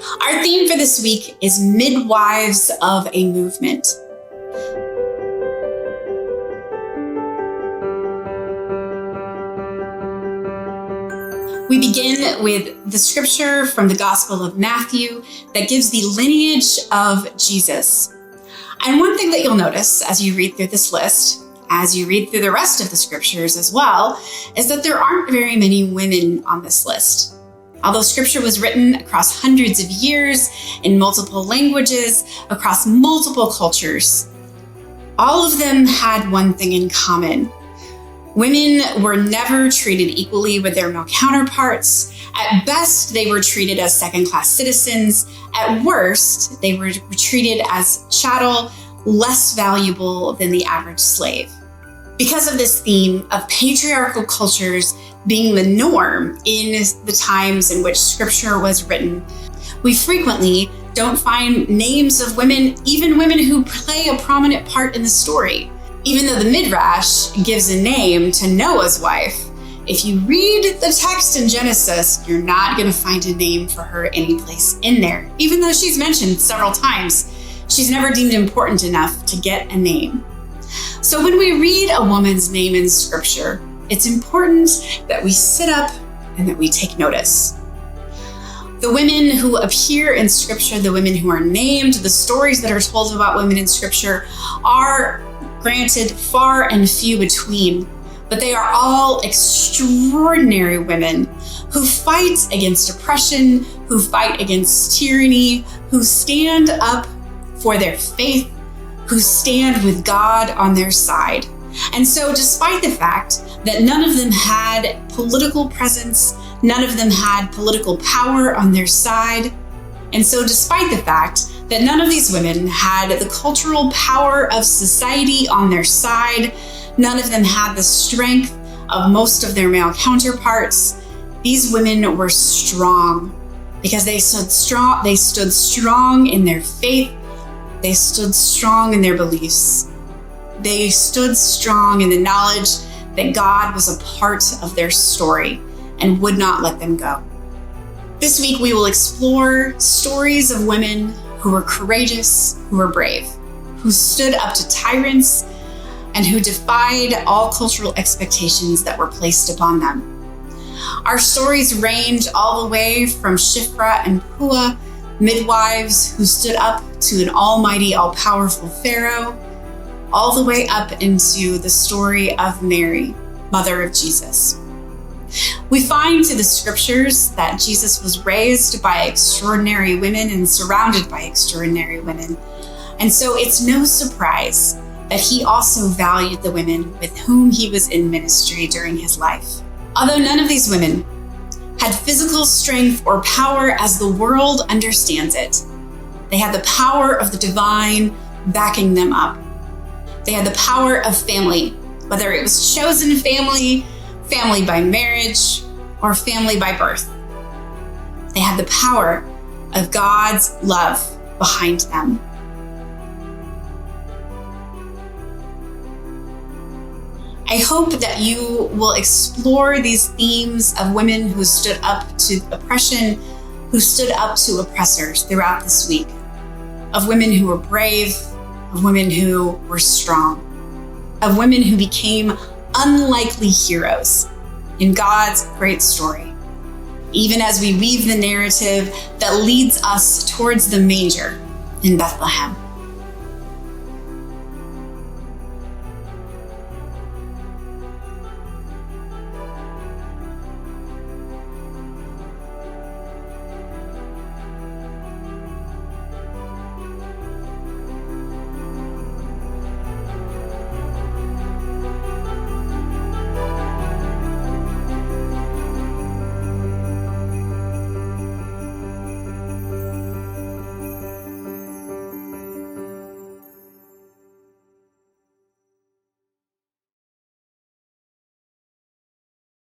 Our theme for this week is Midwives of a Movement. We begin with the scripture from the Gospel of Matthew that gives the lineage of Jesus. And one thing that you'll notice as you read through this list, as you read through the rest of the scriptures as well, is that there aren't very many women on this list. Although scripture was written across hundreds of years in multiple languages, across multiple cultures, all of them had one thing in common. Women were never treated equally with their male counterparts. At best, they were treated as second-class citizens. At worst, they were treated as chattel, less valuable than the average slave. Because of this theme of patriarchal cultures being the norm in the times in which scripture was written, we frequently don't find names of women, even women who play a prominent part in the story. Even though the Midrash gives a name to Noah's wife, if you read the text in Genesis, you're not going to find a name for her anyplace in there. Even though she's mentioned several times, she's never deemed important enough to get a name. So when we read a woman's name in scripture, it's important that we sit up and that we take notice. The women who appear in scripture, the women who are named, the stories that are told about women in scripture are granted far and few between, but they are all extraordinary women who fight against oppression, who fight against tyranny, who stand up for their faith, who stand with God on their side. And so despite the fact that none of them had political presence, none of them had political power on their side, and so despite the fact that none of these women had the cultural power of society on their side, none of them had the strength of most of their male counterparts, these women were strong because they stood strong in their faith. They stood strong in their beliefs. They stood strong in the knowledge that God was a part of their story and would not let them go. This week, we will explore stories of women who were courageous, who were brave, who stood up to tyrants, and who defied all cultural expectations that were placed upon them. Our stories range all the way from Shiphrah and Puah, midwives who stood up to an almighty, all-powerful Pharaoh, all the way up into the story of Mary, mother of Jesus. We find through the scriptures that Jesus was raised by extraordinary women and surrounded by extraordinary women. And so it's no surprise that he also valued the women with whom he was in ministry during his life. Although none of these women had physical strength or power as the world understands it, they had the power of the divine backing them up. They had the power of family, whether it was chosen family, family by marriage, or family by birth. They had the power of God's love behind them. I hope that you will explore these themes of women who stood up to oppression, who stood up to oppressors throughout this week, of women who were brave, of women who were strong, of women who became unlikely heroes in God's great story, even as we weave the narrative that leads us towards the manger in Bethlehem.